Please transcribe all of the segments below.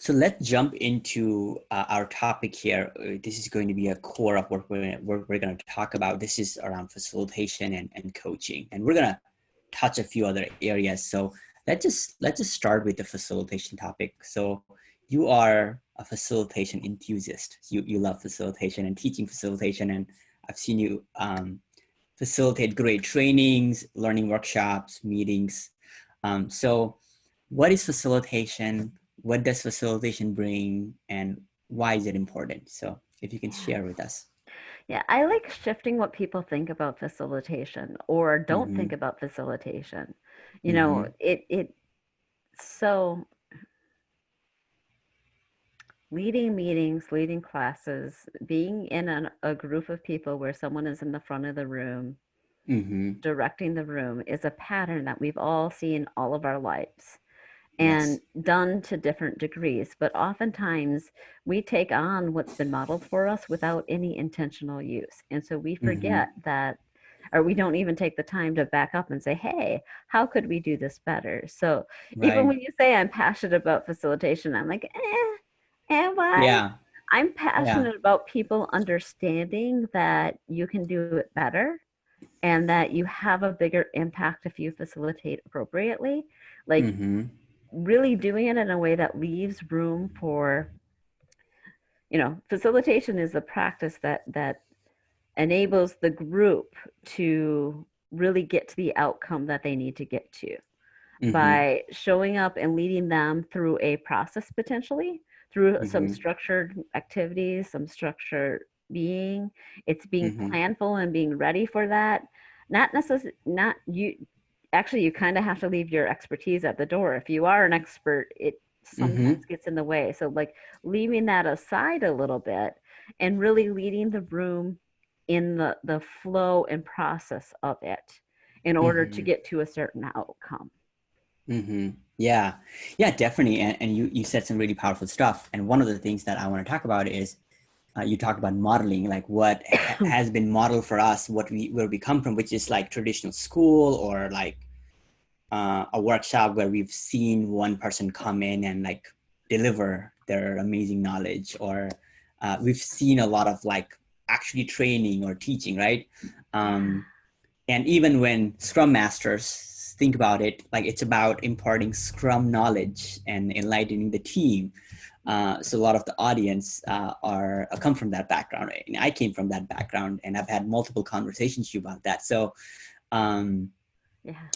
So let's jump into our topic here. This is going to be a core of what we're going to talk about. This is around facilitation and coaching, and we're going to touch a few other areas. So let's just start with the facilitation topic. So you are a facilitation enthusiast. You love facilitation and teaching facilitation, and I've seen you facilitate great trainings, learning workshops, meetings. So what is facilitation? What does facilitation bring, and why is it important? So if you can share with us. Yeah, I like shifting what people think about facilitation or don't Mm-hmm. think about facilitation. You know, Mm-hmm. so leading meetings, leading classes, being in a group of people where someone is in the front of the room, Mm-hmm. directing the room is a pattern that we've all seen all of our lives and Yes. done to different degrees. But oftentimes we take on what's been modeled for us without any intentional use. And so we Mm-hmm. forget that, or we don't even take the time to back up and say, hey, how could we do this better? So even Right. when you say I'm passionate about facilitation, I'm like, am I? Yeah. I'm Yeah. passionate about people understanding that you can do it better and that you have a bigger impact if you facilitate appropriately. Like Mm-hmm. really doing it in a way that leaves room for, facilitation is the practice that enables the group to really get to the outcome that they need to get to Mm-hmm. by showing up and leading them through a process, potentially through some Mm-hmm. structured activities, some structured being. It's being Mm-hmm. planful and being ready for that. Not necessarily, not you. Actually, you kind of have to leave your expertise at the door. If you are an expert, it Mm-hmm. sometimes gets in the way. So, like leaving that aside a little bit and really leading the room in the flow and process of it in order to Mm-hmm. get to a certain outcome. Mm-hmm. Yeah. Yeah, definitely. And you said some really powerful stuff. And one of the things that I want to talk about is you talked about modeling, like what has been modeled for us, where we come from, which is like traditional school or like a workshop where we've seen one person come in and like deliver their amazing knowledge, or we've seen a lot of like actually training or teaching, right? Yeah. Um, and even when scrum masters think about it, like it's about imparting scrum knowledge and enlightening the team. So a lot of the audience are come from that background, right? And I came from that background, and I've had multiple conversations with you about that. So um, Yeah.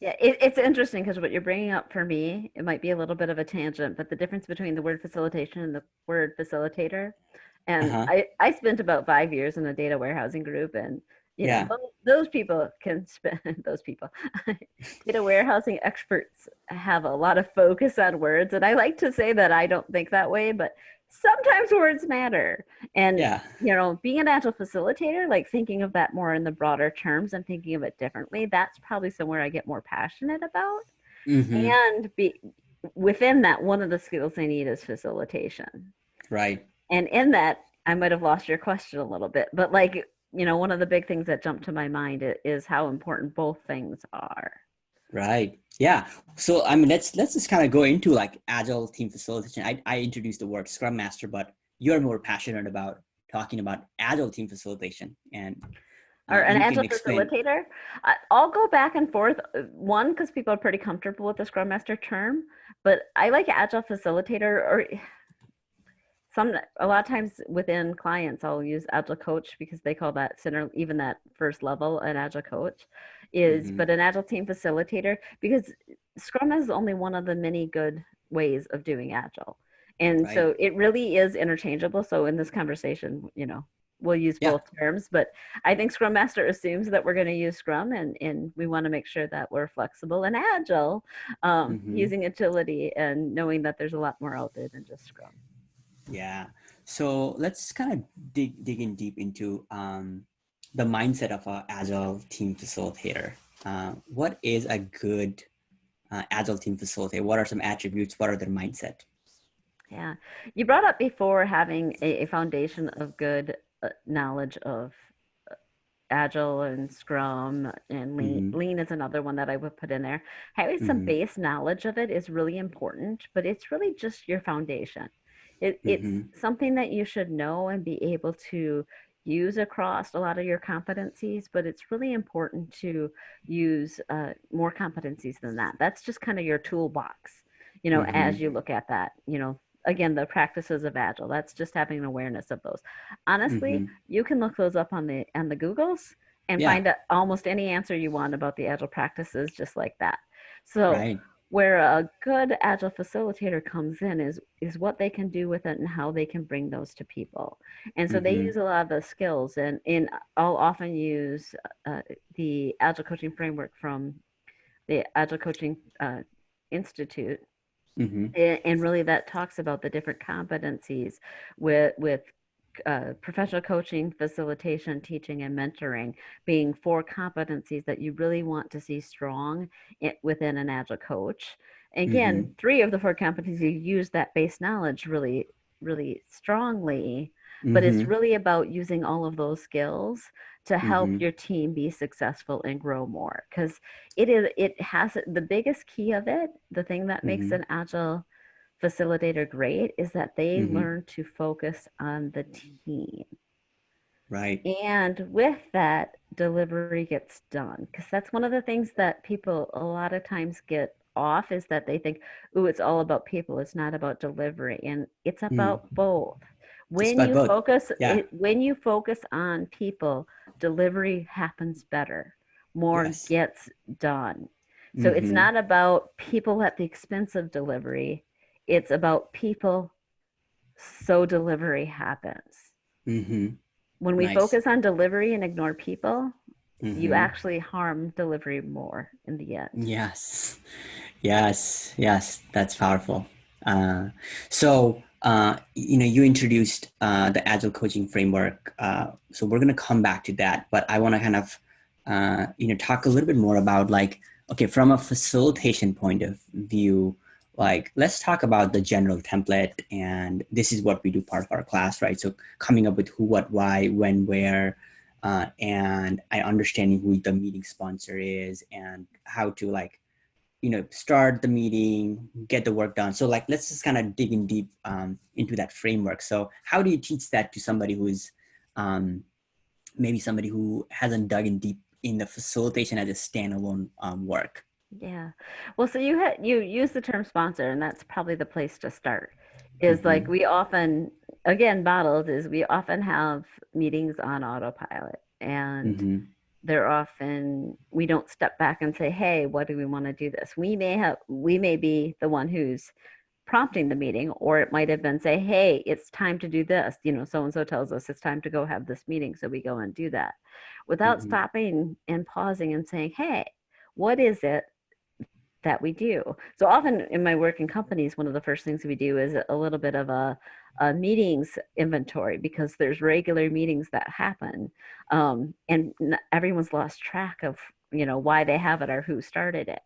Yeah, it's interesting because what you're bringing up for me, it might be a little bit of a tangent, but the difference between the word facilitation and the word facilitator. And uh-huh. I spent about 5 years in a data warehousing group, and Yeah. those people can spend those people. Data warehousing experts have a lot of focus on words, and I like to say that I don't think that way, but sometimes words matter. And Yeah. being an agile facilitator, like thinking of that more in the broader terms and thinking of it differently, that's probably somewhere I get more passionate about. Mm-hmm. And within that, one of the skills I need is facilitation. Right. And in that, I might have lost your question a little bit, but like, one of the big things that jumped to my mind is how important both things are. Right. Yeah. So I mean, let's just kind of go into like agile team facilitation. I introduced the word Scrum Master, but you're more passionate about talking about agile team facilitation, and Or an you can agile explain. facilitator. I'll go back and forth. One, because people are pretty comfortable with the Scrum Master term, but I like agile facilitator, or a lot of times within clients I'll use agile coach because they call that center, even that first level, an agile coach is, Mm-hmm. but an agile team facilitator, because Scrum is only one of the many good ways of doing agile, and Right. so it really is interchangeable. So in this conversation, we'll use Yeah. both terms, but I think Scrum Master assumes that we're going to use Scrum, and we want to make sure that we're flexible and agile, Mm-hmm. using agility and knowing that there's a lot more out there than just Scrum. Yeah. So let's kind of dig in deep into the mindset of a agile team facilitator. What is a good agile team facilitator? What are some attributes? What are their mindset? Yeah. You brought up before having a foundation of good knowledge of Agile and Scrum and Lean. Mm-hmm. Lean is another one that I would put in there. Having some Mm-hmm. base knowledge of it is really important, but it's really just your foundation. It's Mm-hmm. something that you should know and be able to use across a lot of your competencies, but it's really important to use more competencies than that. That's just kind of your toolbox, as Mm-hmm. you look at that, again, the practices of Agile. That's just having an awareness of those. Honestly, Mm-hmm. you can look those up on the Googles and Yeah. find almost any answer you want about the Agile practices just like that. So Right. where a good Agile facilitator comes in is what they can do with it and how they can bring those to people. And so they Mm-hmm. use a lot of the skills, and I'll often use the Agile coaching framework from the Agile Coaching Institute, Mm-hmm. and really that talks about the different competencies with professional coaching, facilitation, teaching, and mentoring being four competencies that you really want to see strong within an Agile coach. Mm-hmm. Again, three of the four competencies you use that base knowledge really, really strongly, but it's Mm-hmm. really about using all of those skills to help Mm-hmm. your team be successful and grow more. Because it has the biggest key of it, the thing that makes Mm-hmm. an Agile facilitator great is that they Mm-hmm. learn to focus on the team. Right. And with that, delivery gets done. Because that's one of the things that people a lot of times get off is that they think, ooh, it's all about people. It's not about delivery. And it's Mm. about both. It's about both. Yeah. When you focus on people, delivery happens better. More Yes. gets done. So it's Mm-hmm. not about people at the expense of delivery. It's about people so delivery happens. Mm-hmm. When we Nice. focus on delivery and ignore people, you Mm-hmm. actually harm delivery more in the end. Yes. Yes. Yes. That's powerful. You introduced the Agile coaching framework. So we're going to come back to that, but I want to kind of, talk a little bit more about like, okay, from a facilitation point of view, like let's talk about the general template, and this is what we do part of our class, right? So coming up with who, what, why, when, where, and I understanding who the meeting sponsor is and how to like start the meeting, get the work done. So like let's just kind of dig in deep into that framework. So how do you teach that to somebody who's um, maybe somebody who hasn't dug in deep in the facilitation as a standalone work? Yeah. Well, so you use the term sponsor, and that's probably the place to start. Is like Mm-hmm. we often, again, modeled is we often have meetings on autopilot, and Mm-hmm. they're often we don't step back and say, hey, what do we want to do this? We may be the one who's prompting the meeting, or it might have been say, hey, it's time to do this, so and so tells us it's time to go have this meeting, so we go and do that without Mm-hmm. stopping and pausing and saying, hey, what is it that we do? So often in my work in companies, one of the first things we do is a little bit of a meetings inventory, because there's regular meetings that happen, and everyone's lost track of why they have it or who started it.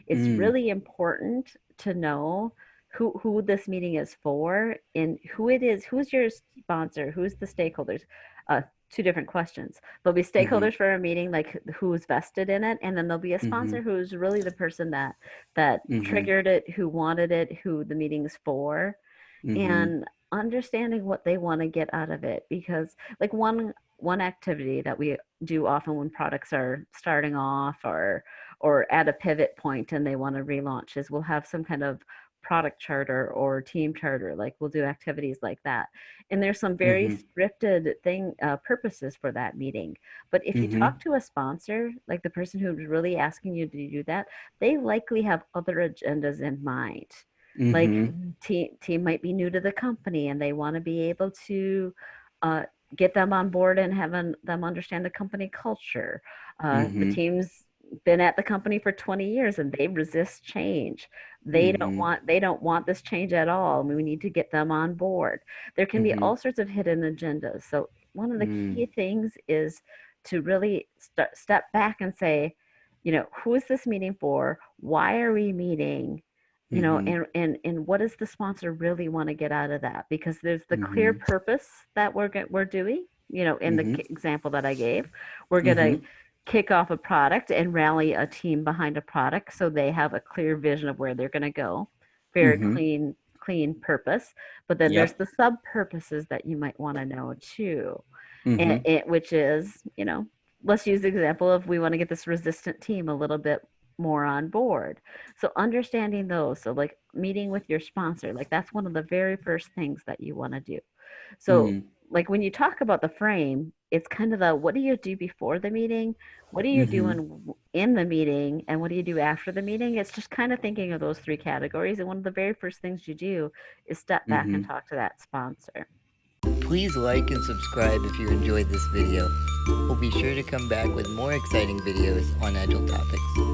It's Mm. really important to know who this meeting is for and who it is, who's your sponsor, who's the stakeholders. Two different questions. There'll be Mm-hmm. stakeholders for a meeting, like who's vested in it, and then there'll be a Mm-hmm. sponsor who's really the person that Mm-hmm. triggered it, who wanted it, who the meeting's for, Mm-hmm. and understanding what they want to get out of it. Because like one activity that we do often when products are starting off or at a pivot point and they want to relaunch is we'll have some kind of product charter or team charter. Like we'll do activities like that, and there's some very Mm-hmm. scripted purposes for that meeting. But if you Mm-hmm. talk to a sponsor, like the person who's really asking you to do that, they likely have other agendas in mind. Like Mm-hmm. team might be new to the company and they want to be able to uh, get them on board and them understand the company culture. The Mm-hmm. team's been at the company for 20 years and they resist change. Mm-hmm. They don't want this change at all. We need to get them on board. There can be Mm-hmm. all sorts of hidden agendas. So one of the Mm. key things is to really step back and say, who is this meeting for? Why are we meeting? Mm-hmm. And what does the sponsor really want to get out of that? Because there's the clear Mm-hmm. purpose that we're doing, in the Mm-hmm. example that I gave, we're going to Mm-hmm. kick off a product and rally a team behind a product so they have a clear vision of where they're going to go. Very Mm-hmm. clean purpose. But then there's Yep. the sub purposes that you might want to know too, and Mm-hmm. which is, let's use the example of we want to get this resistant team a little bit more on board. So understanding those, so like meeting with your sponsor, like that's one of the very first things that you want to do. So Mm-hmm. like when you talk about the frame, it's kind of the what do you do before the meeting? What are you Mm-hmm. doing in the meeting? And what do you do after the meeting? It's just kind of thinking of those three categories. And one of the very first things you do is step back Mm-hmm. and talk to that sponsor. Please like and subscribe if you enjoyed this video. We'll be sure to come back with more exciting videos on Agile topics.